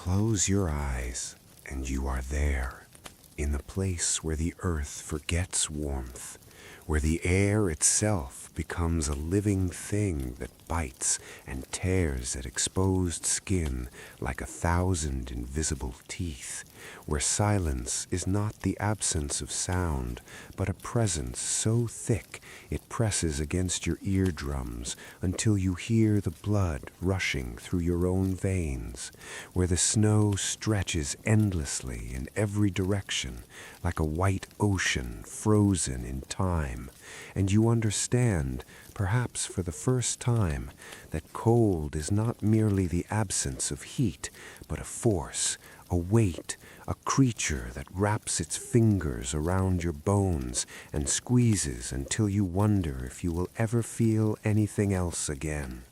Close your eyes, and you are there, in the place where the earth forgets warmth, where the air itself becomes a living thing that bites and tears at exposed skin like 1,000 invisible teeth, where silence is not the absence of sound, but a presence so thick it presses against your eardrums until you hear the blood rushing through your own veins, where the snow stretches endlessly in every direction like a white ocean frozen in time, and you understand, perhaps for the first time, that cold is not merely the absence of heat, but a force, a weight, a creature that wraps its fingers around your bones and squeezes until you wonder if you will ever feel anything else again.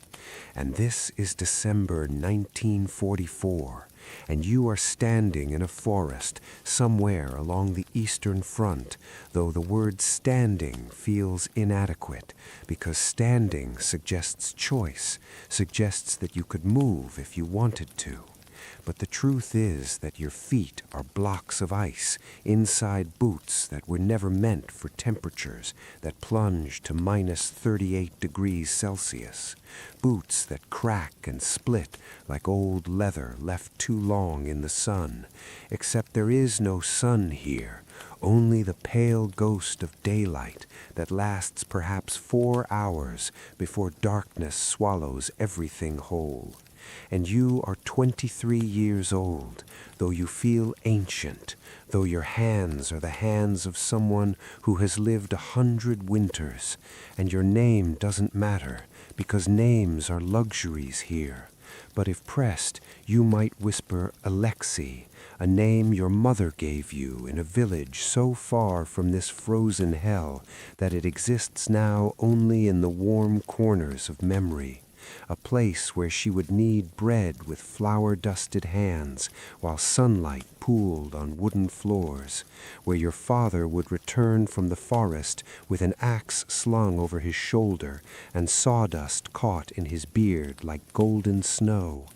And this is December 1944, and you are standing in a forest somewhere along the Eastern Front, though the word standing feels inadequate, because standing suggests choice, suggests that you could move if you wanted to. But the truth is that your feet are blocks of ice inside boots that were never meant for temperatures that plunge to minus 38 degrees Celsius, boots that crack and split like old leather left too long in the sun, except there is no sun here, only the pale ghost of daylight that lasts perhaps 4 hours before darkness swallows everything whole. And you are 23 years old, though you feel ancient, though your hands are the hands of someone who has lived 100 winters, and your name doesn't matter, because names are luxuries here. But if pressed, you might whisper Alexei, a name your mother gave you in a village so far from this frozen hell that it exists now only in the warm corners of memory. A place where she would knead bread with flour-dusted hands while sunlight pooled on wooden floors, where your father would return from the forest with an axe slung over his shoulder and sawdust caught in his beard like golden snow,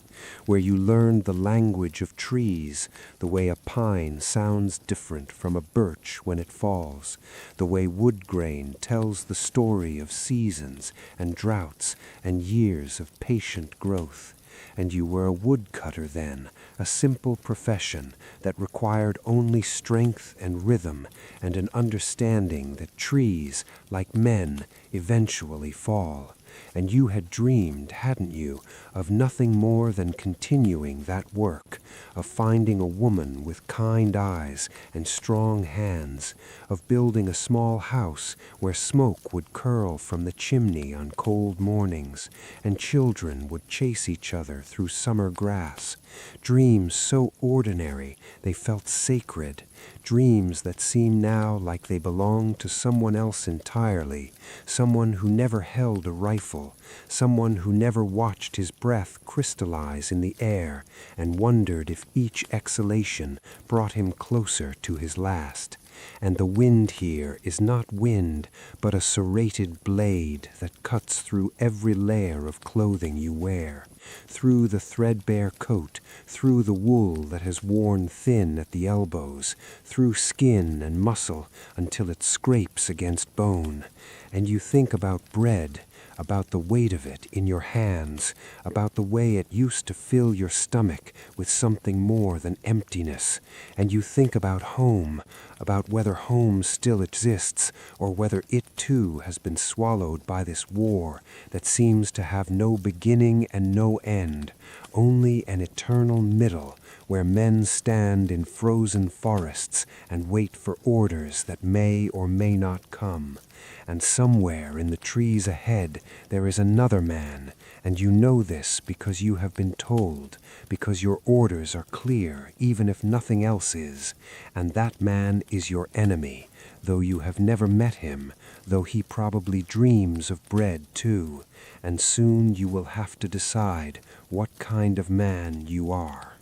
where you learned the language of trees, the way a pine sounds different from a birch when it falls, the way wood grain tells the story of seasons and droughts and years of patient growth. And you were a woodcutter then, a simple profession that required only strength and rhythm and an understanding that trees, like men, eventually fall. And you had dreamed, hadn't you, of nothing more than continuing that work, of finding a woman with kind eyes and strong hands, of building a small house where smoke would curl from the chimney on cold mornings, and children would chase each other through summer grass. Dreams so ordinary they felt sacred, dreams that seem now like they belong to someone else entirely, someone who never held a rifle, someone who never watched his breath crystallize in the air and wondered if each exhalation brought him closer to his last. And the wind here is not wind, but a serrated blade that cuts through every layer of clothing you wear, through the threadbare coat, through the wool that has worn thin at the elbows, through skin and muscle until it scrapes against bone. And you think about bread, about the weight of it in your hands, about the way it used to fill your stomach with something more than emptiness. And you think about home, about whether home still exists, or whether it too has been swallowed by this war that seems to have no beginning and no end, only an eternal middle where men stand in frozen forests and wait for orders that may or may not come. And somewhere in the trees ahead there is another man, and you know this because you have been told, because your orders are clear even if nothing else is, and that man is your enemy, though you have never met him, though he probably dreams of bread too, and soon you will have to decide what kind of man you are.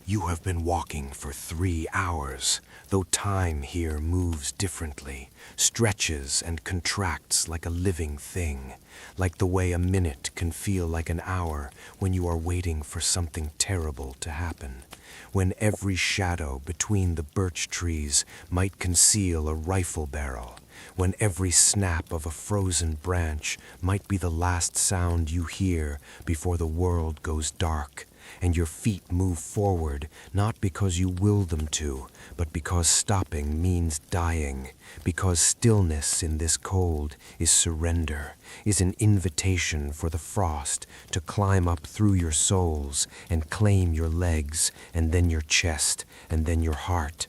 You have been walking for 3 hours, though time here moves differently, stretches and contracts like a living thing, like the way a minute can feel like an hour when you are waiting for something terrible to happen, when every shadow between the birch trees might conceal a rifle barrel, when every snap of a frozen branch might be the last sound you hear before the world goes dark, and your feet move forward, not because you will them to, but because stopping means dying, because stillness in this cold is surrender, is an invitation for the frost to climb up through your soles and claim your legs, and then your chest, and then your heart.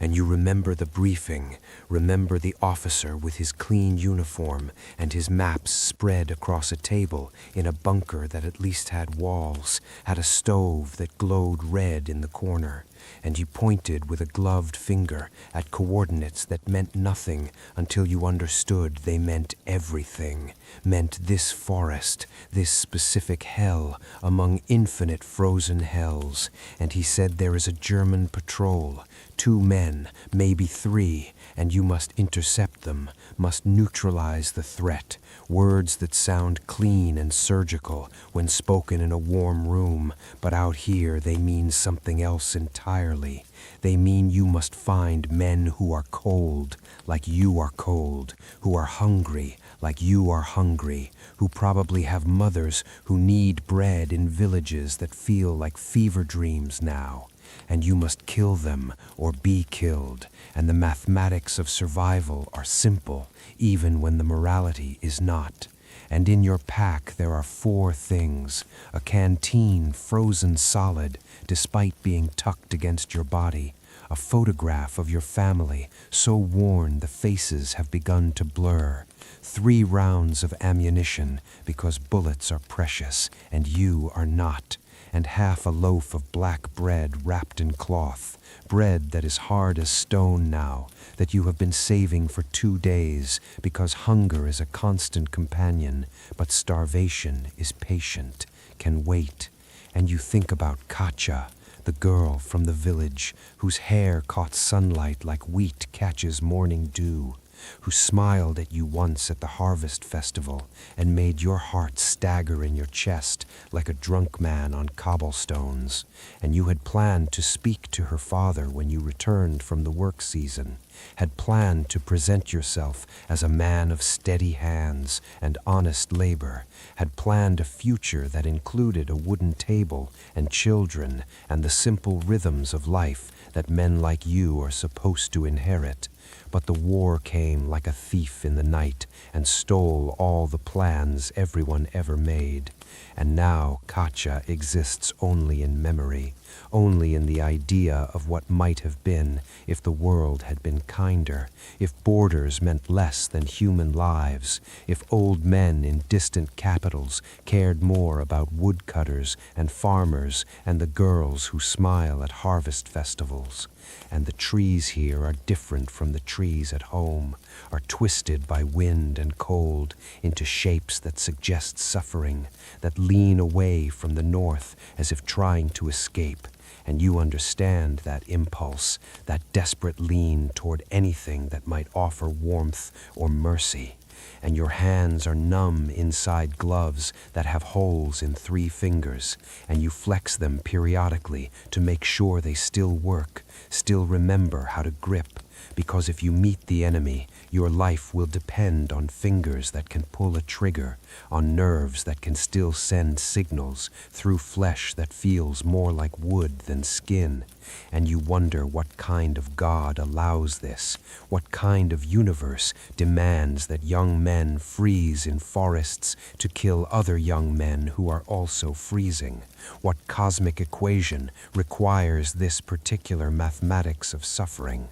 And you remember the briefing, remember the officer with his clean uniform and his maps spread across a table in a bunker that at least had walls, had a stove that glowed red in the corner, and you pointed with a gloved finger at coordinates that meant nothing until you understood they meant everything, meant this forest, this specific hell among infinite frozen hells, and he said there is a German patrol, 2 men, maybe 3, and you must intercept them, must neutralize the threat, words that sound clean and surgical when spoken in a warm room, but out here they mean something else entirely. They mean you must find men who are cold, like you are cold, who are hungry, like you are hungry, who probably have mothers who need bread in villages that feel like fever dreams now. And you must kill them or be killed, and the mathematics of survival are simple, even when the morality is not. And in your pack there are 4 things: a canteen frozen solid despite being tucked against your body, a photograph of your family so worn the faces have begun to blur, 3 rounds of ammunition because bullets are precious and you are not, and half a loaf of black bread wrapped in cloth, bread that is hard as stone now, that you have been saving for 2 days because hunger is a constant companion, but starvation is patient, can wait. And you think about Katja, the girl from the village whose hair caught sunlight like wheat catches morning dew, who smiled at you once at the harvest festival and made your heart stagger in your chest like a drunk man on cobblestones, and you had planned to speak to her father when you returned from the work season, had planned to present yourself as a man of steady hands and honest labor, had planned a future that included a wooden table and children and the simple rhythms of life that men like you are supposed to inherit. But the war came like a thief in the night and stole all the plans everyone ever made. And now Katja exists only in memory, only in the idea of what might have been if the world had been kinder, if borders meant less than human lives, if old men in distant capitals cared more about woodcutters and farmers and the girls who smile at harvest festivals. And the trees here are different from the trees at home, are twisted by wind and cold into shapes that suggest suffering, that lean away from the north as if trying to escape. And you understand that impulse, that desperate lean toward anything that might offer warmth or mercy. And your hands are numb inside gloves that have holes in 3 fingers, and you flex them periodically to make sure they still work, still remember how to grip, because if you meet the enemy, your life will depend on fingers that can pull a trigger, on nerves that can still send signals through flesh that feels more like wood than skin. And you wonder what kind of God allows this, what kind of universe demands that young men freeze in forests to kill other young men who are also freezing, what cosmic equation requires this particular mathematics of suffering.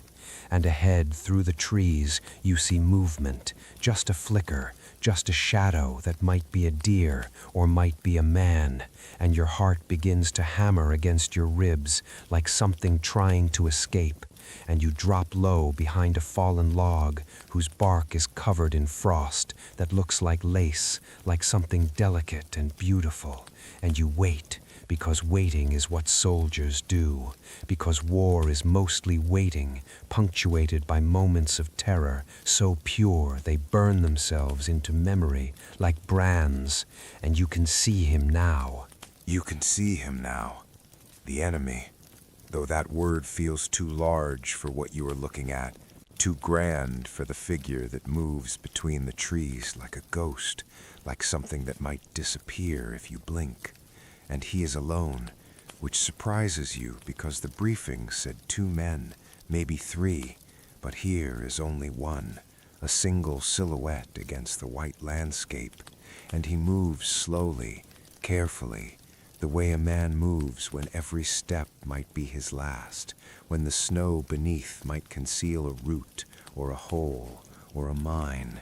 And ahead through the trees you see movement, just a flicker, just a shadow that might be a deer or might be a man, and your heart begins to hammer against your ribs like something trying to escape, and you drop low behind a fallen log whose bark is covered in frost that looks like lace, like something delicate and beautiful, and you wait, because waiting is what soldiers do, because war is mostly waiting, punctuated by moments of terror, so pure they burn themselves into memory like brands, and you can see him now. You can see him now, the enemy, though that word feels too large for what you are looking at, too grand for the figure that moves between the trees like a ghost, like something that might disappear if you blink. And he is alone, which surprises you because the briefing said 2 men, maybe 3, but here is only 1, a single silhouette against the white landscape, and he moves slowly, carefully, the way a man moves when every step might be his last, when the snow beneath might conceal a root or a hole or a mine.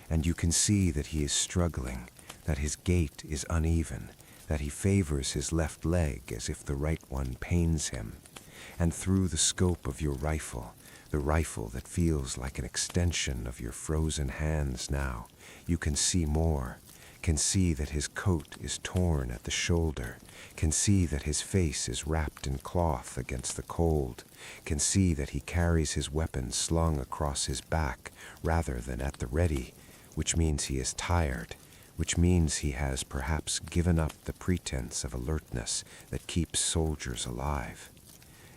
And you can see that he is struggling, that his gait is uneven, that he favors his left leg as if the right one pains him. And through the scope of your rifle, the rifle that feels like an extension of your frozen hands now, you can see more, can see that his coat is torn at the shoulder, can see that his face is wrapped in cloth against the cold, can see that he carries his weapon slung across his back rather than at the ready, which means he is tired, which means he has perhaps given up the pretense of alertness that keeps soldiers alive.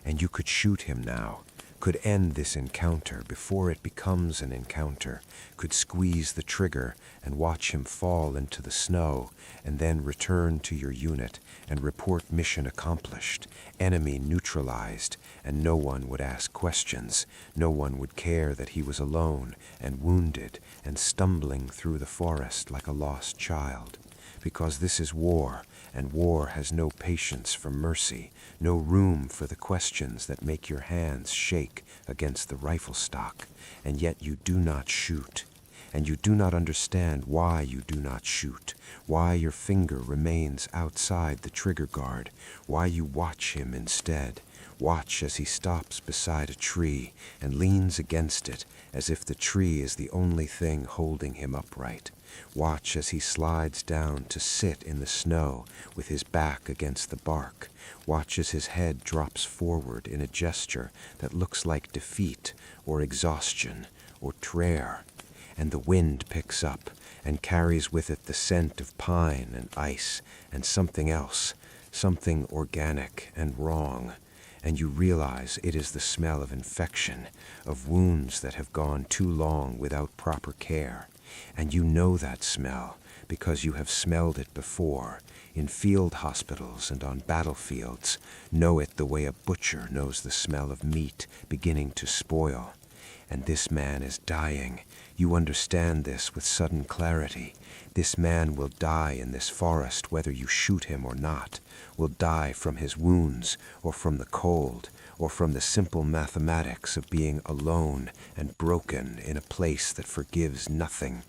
And you could shoot him now, could end this encounter before it becomes an encounter, could squeeze the trigger and watch him fall into the snow, and then return to your unit and report mission accomplished, enemy neutralized, and no one would ask questions, no one would care that he was alone and wounded and stumbling through the forest like a lost child. Because this is war, and war has no patience for mercy, no room for the questions that make your hands shake against the rifle stock, and yet you do not shoot. And you do not understand why you do not shoot, why your finger remains outside the trigger guard, why you watch him instead. Watch as he stops beside a tree and leans against it as if the tree is the only thing holding him upright. Watch as he slides down to sit in the snow with his back against the bark. Watch as his head drops forward in a gesture that looks like defeat or exhaustion or terror. And the wind picks up and carries with it the scent of pine and ice and something else, something organic and wrong. And you realize it is the smell of infection, of wounds that have gone too long without proper care. And you know that smell because you have smelled it before, in field hospitals and on battlefields, know it the way a butcher knows the smell of meat beginning to spoil. And this man is dying. You understand this with sudden clarity. This man will die in this forest whether you shoot him or not, will die from his wounds or from the cold or from the simple mathematics of being alone and broken in a place that forgives nothing.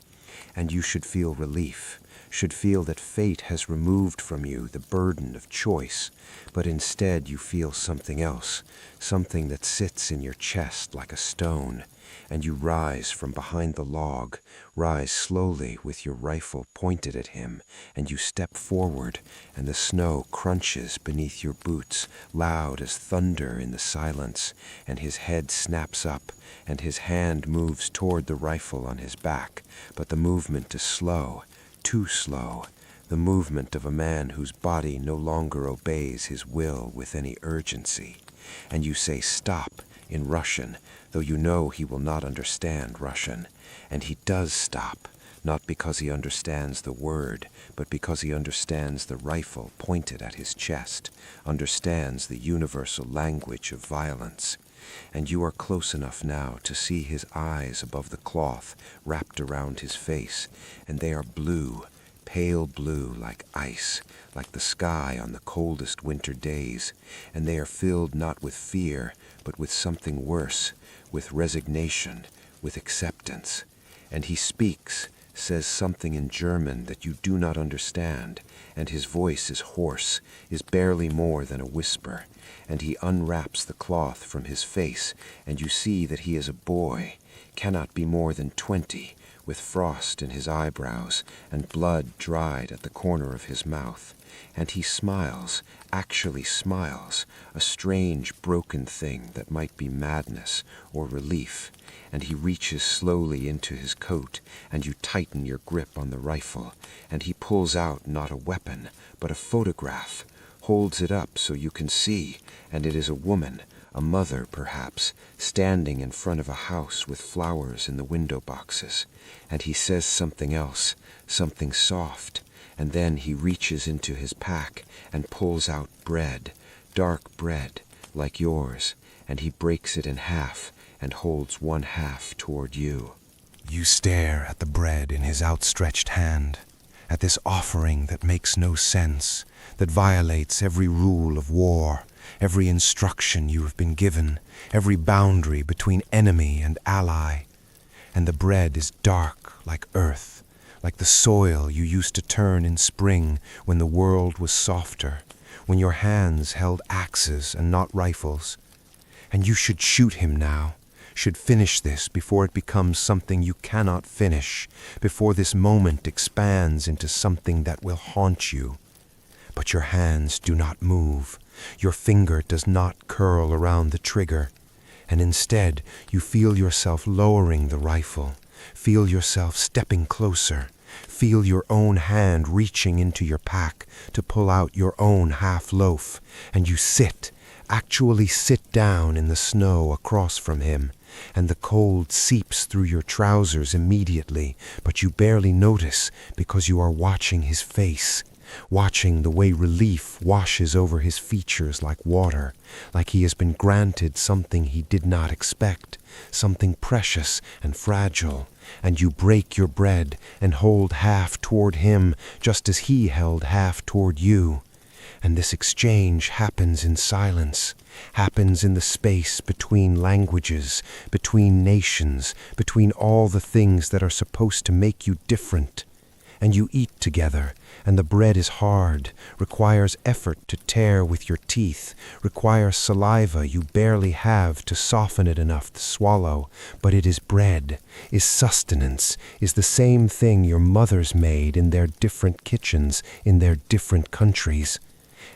And you should feel relief, should feel that fate has removed from you the burden of choice, but instead you feel something else, something that sits in your chest like a stone, and you rise from behind the log, rise slowly with your rifle pointed at him, and you step forward, and the snow crunches beneath your boots, loud as thunder in the silence, and his head snaps up, and his hand moves toward the rifle on his back, but the movement is slow, too slow, the movement of a man whose body no longer obeys his will with any urgency. And you say stop in Russian, though you know he will not understand Russian. And he does stop, not because he understands the word, but because he understands the rifle pointed at his chest, understands the universal language of violence. And you are close enough now to see his eyes above the cloth wrapped around his face, and they are blue, pale blue like ice, like the sky on the coldest winter days, and they are filled not with fear, but with something worse, with resignation, with acceptance. And he speaks, says something in German that you do not understand, and his voice is hoarse, is barely more than a whisper, and he unwraps the cloth from his face, and you see that he is a boy, cannot be more than 20, with frost in his eyebrows and blood dried at the corner of his mouth, and he smiles, actually smiles, a strange broken thing that might be madness or relief, and he reaches slowly into his coat, and you tighten your grip on the rifle, and he pulls out not a weapon, but a photograph, holds it up so you can see, and it is a woman, a mother perhaps, standing in front of a house with flowers in the window boxes, and he says something else, something soft, and then he reaches into his pack and pulls out bread, dark bread, like yours, and he breaks it in half and holds one half toward you. You stare at the bread in his outstretched hand, at this offering that makes no sense, that violates every rule of war, every instruction you have been given, every boundary between enemy and ally. And the bread is dark like earth, like the soil you used to turn in spring when the world was softer, when your hands held axes and not rifles. And you should shoot him now, should finish this before it becomes something you cannot finish, before this moment expands into something that will haunt you. But your hands do not move, your finger does not curl around the trigger, and instead you feel yourself lowering the rifle, feel yourself stepping closer, feel your own hand reaching into your pack to pull out your own half loaf, and you sit, actually sit down in the snow across from him, and the cold seeps through your trousers immediately, but you barely notice because you are watching his face, watching the way relief washes over his features like water, like he has been granted something he did not expect, something precious and fragile, and you break your bread and hold half toward him just as he held half toward you. And this exchange happens in silence, happens in the space between languages, between nations, between all the things that are supposed to make you different. And you eat together, and the bread is hard, requires effort to tear with your teeth, requires saliva you barely have to soften it enough to swallow, but it is bread, is sustenance, is the same thing your mothers made in their different kitchens, in their different countries.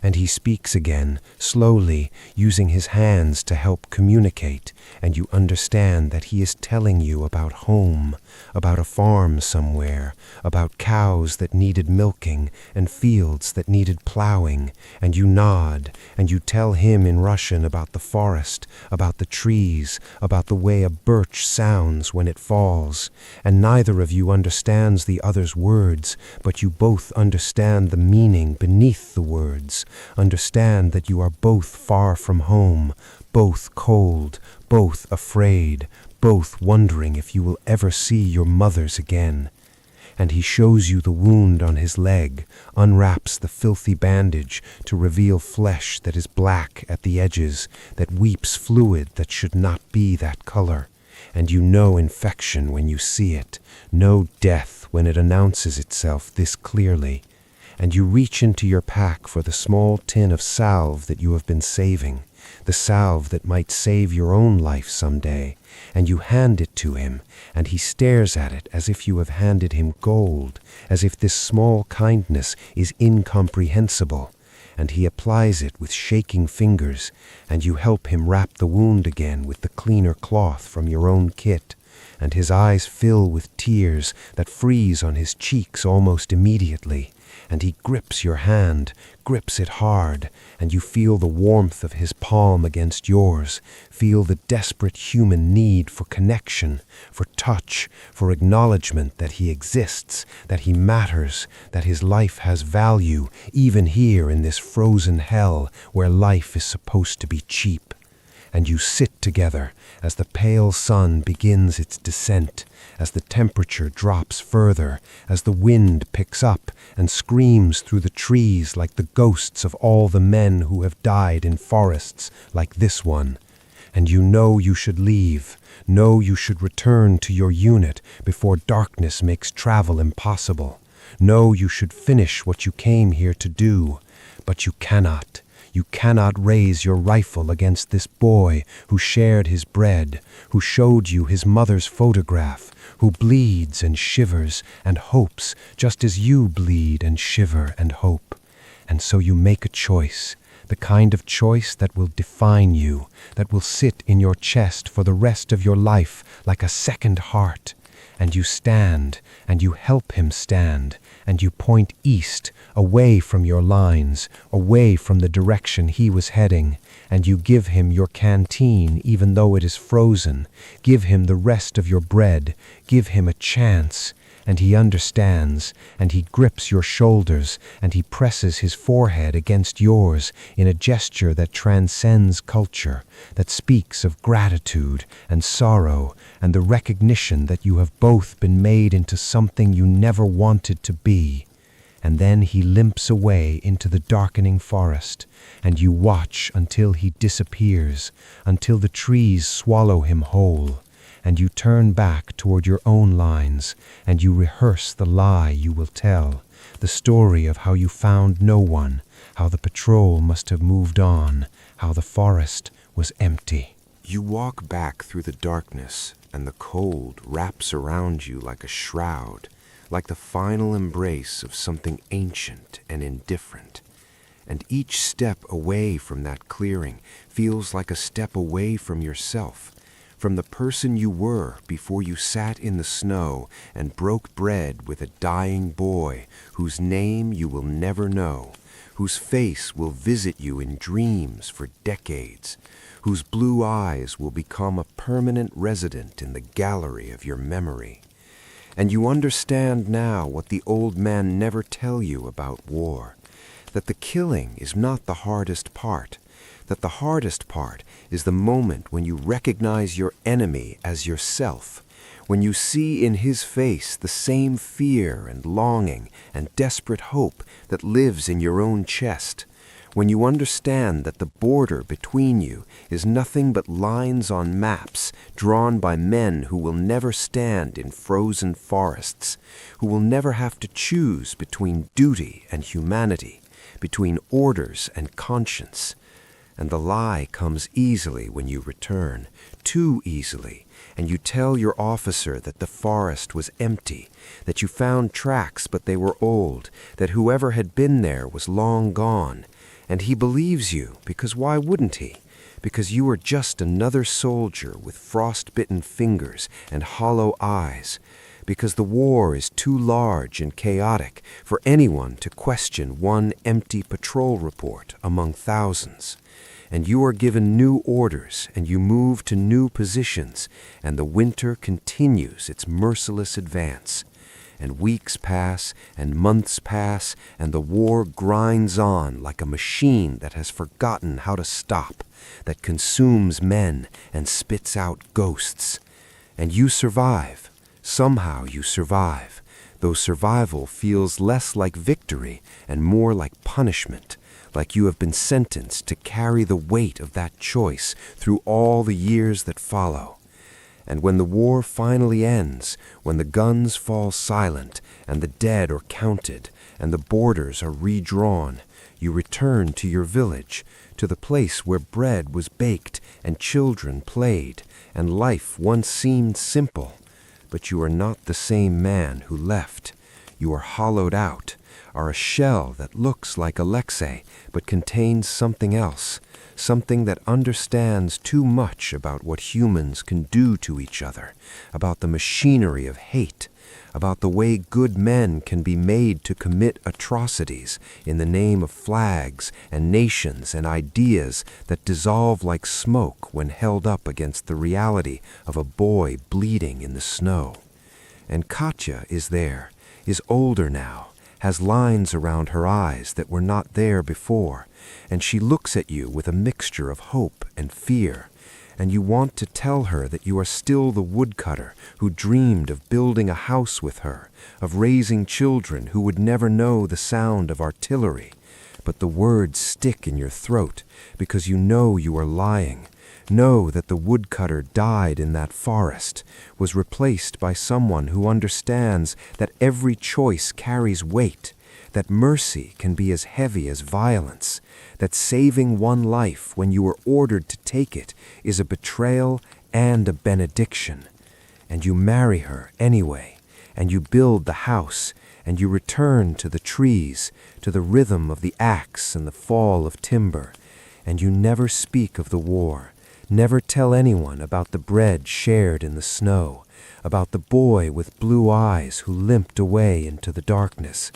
And he speaks again, slowly, using his hands to help communicate, and you understand that he is telling you about home, about a farm somewhere, about cows that needed milking and fields that needed plowing, and you nod, and you tell him in Russian about the forest, about the trees, about the way a birch sounds when it falls, and neither of you understands the other's words, but you both understand the meaning beneath the words, understand that you are both far from home, both cold, both afraid, both wondering if you will ever see your mothers again. And he shows you the wound on his leg, unwraps the filthy bandage to reveal flesh that is black at the edges, that weeps fluid that should not be that color. And you know infection when you see it, know death when it announces itself this clearly. And you reach into your pack for the small tin of salve that you have been saving, the salve that might save your own life someday, and you hand it to him, and he stares at it as if you have handed him gold, as if this small kindness is incomprehensible, and he applies it with shaking fingers, and you help him wrap the wound again with the cleaner cloth from your own kit, and his eyes fill with tears that freeze on his cheeks almost immediately, and he grips your hand, grips it hard, and you feel the warmth of his palm against yours, feel the desperate human need for connection, for touch, for acknowledgement that he exists, that he matters, that his life has value, even here in this frozen hell where life is supposed to be cheap. And you sit together as the pale sun begins its descent, as the temperature drops further, as the wind picks up and screams through the trees like the ghosts of all the men who have died in forests like this one. And you know you should leave, know you should return to your unit before darkness makes travel impossible, know you should finish what you came here to do, but you cannot. You cannot raise your rifle against this boy who shared his bread, who showed you his mother's photograph, who bleeds and shivers and hopes just as you bleed and shiver and hope. And so you make a choice, the kind of choice that will define you, that will sit in your chest for the rest of your life like a second heart. And you stand, and you help him stand, and you point east, away from your lines, away from the direction he was heading, and you give him your canteen even though it is frozen, give him the rest of your bread, give him a chance, and he understands, and he grips your shoulders, and he presses his forehead against yours in a gesture that transcends culture, that speaks of gratitude and sorrow and the recognition that you have both been made into something you never wanted to be. And then he limps away into the darkening forest, and you watch until he disappears, until the trees swallow him whole. And you turn back toward your own lines, and you rehearse the lie you will tell, the story of how you found no one, how the patrol must have moved on, how the forest was empty. You walk back through the darkness, and the cold wraps around you like a shroud, like the final embrace of something ancient and indifferent. And each step away from that clearing feels like a step away from yourself, from the person you were before you sat in the snow and broke bread with a dying boy whose name you will never know, whose face will visit you in dreams for decades, whose blue eyes will become a permanent resident in the gallery of your memory. And you understand now what the old men never tell you about war, that the killing is not the hardest part, that the hardest part is the moment when you recognize your enemy as yourself, when you see in his face the same fear and longing and desperate hope that lives in your own chest, when you understand that the border between you is nothing but lines on maps drawn by men who will never stand in frozen forests, who will never have to choose between duty and humanity, between orders and conscience. And the lie comes easily when you return, too easily, and you tell your officer that the forest was empty, that you found tracks but they were old, that whoever had been there was long gone. And he believes you, because why wouldn't he? Because you are just another soldier with frost-bitten fingers and hollow eyes, because the war is too large and chaotic for anyone to question one empty patrol report among thousands. And you are given new orders, and you move to new positions, and the winter continues its merciless advance. And weeks pass, and months pass, and the war grinds on like a machine that has forgotten how to stop, that consumes men and spits out ghosts. And you survive. Somehow you survive, though survival feels less like victory and more like punishment, like you have been sentenced to carry the weight of that choice through all the years that follow. And when the war finally ends, when the guns fall silent and the dead are counted and the borders are redrawn, you return to your village, to the place where bread was baked and children played and life once seemed simple. But you are not the same man who left. You are hollowed out, are a shell that looks like Alexei but contains something else, something that understands too much about what humans can do to each other, about the machinery of hate, about the way good men can be made to commit atrocities in the name of flags and nations and ideas that dissolve like smoke when held up against the reality of a boy bleeding in the snow. And Katya is there, is older now, has lines around her eyes that were not there before, and she looks at you with a mixture of hope and fear, and you want to tell her that you are still the woodcutter who dreamed of building a house with her, of raising children who would never know the sound of artillery. But the words stick in your throat because you know you are lying, know that the woodcutter died in that forest, was replaced by someone who understands that every choice carries weight, that mercy can be as heavy as violence, that saving one life when you are ordered to take it is a betrayal and a benediction. and you marry her anyway, and you build the house, and you return to the trees, to the rhythm of the axe and the fall of timber, and you never speak of the war, never tell anyone about the bread shared in the snow, about the boy with blue eyes who limped away into the darkness,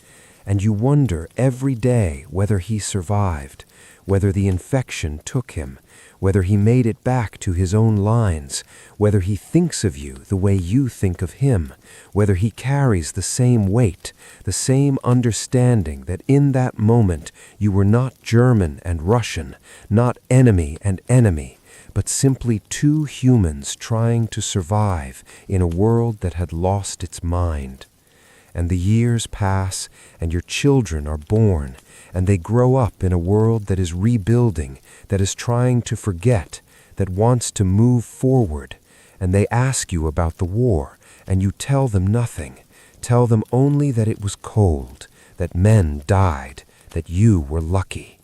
and you wonder every day whether he survived, whether the infection took him, whether he made it back to his own lines, whether he thinks of you the way you think of him, whether he carries the same weight, the same understanding that in that moment you were not German and Russian, not enemy and enemy, but simply two humans trying to survive in a world that had lost its mind. And the years pass, and your children are born, and they grow up in a world that is rebuilding, that is trying to forget, that wants to move forward, and they ask you about the war, and you tell them nothing, tell them only that it was cold, that men died, that you were lucky.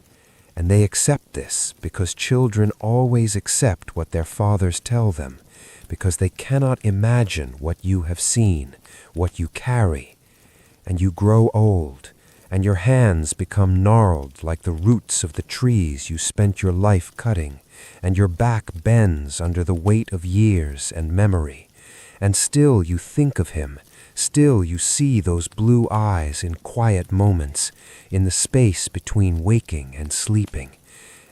And they accept this because children always accept what their fathers tell them, because they cannot imagine what you have seen, what you carry. And you grow old, and your hands become gnarled like the roots of the trees you spent your life cutting, and your back bends under the weight of years and memory. And still you think of him, still you see those blue eyes in quiet moments, in the space between waking and sleeping.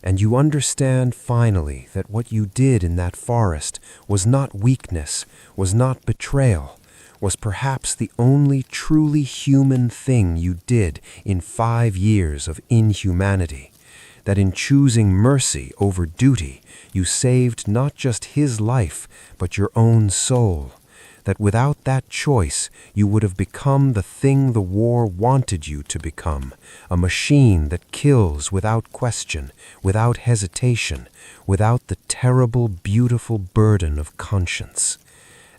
And you understand finally that what you did in that forest was not weakness, was not betrayal, was perhaps the only truly human thing you did in 5 years of inhumanity, that in choosing mercy over duty, you saved not just his life, but your own soul, that without that choice, you would have become the thing the war wanted you to become, a machine that kills without question, without hesitation, without the terrible, beautiful burden of conscience.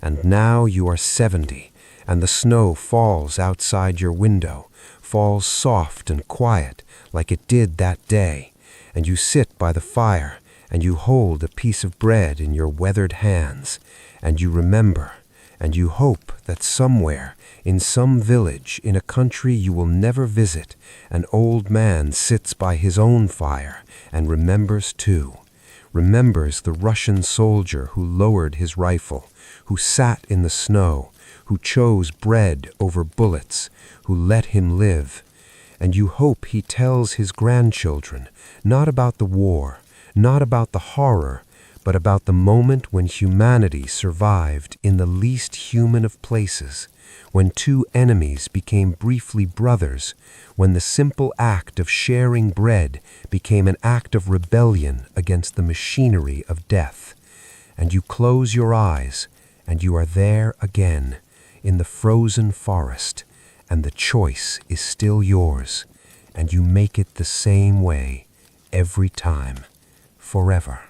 And now you are 70, and the snow falls outside your window, falls soft and quiet like it did that day, and you sit by the fire, and you hold a piece of bread in your weathered hands, and you remember, and you hope that somewhere, in some village in a country you will never visit, an old man sits by his own fire and remembers too, remembers the Russian soldier who lowered his rifle, who sat in the snow, who chose bread over bullets, who let him live. And you hope he tells his grandchildren, not about the war, not about the horror, but about the moment when humanity survived in the least human of places, when two enemies became briefly brothers, when the simple act of sharing bread became an act of rebellion against the machinery of death. And you close your eyes, and you are there again, in the frozen forest, and the choice is still yours, and you make it the same way every time, forever.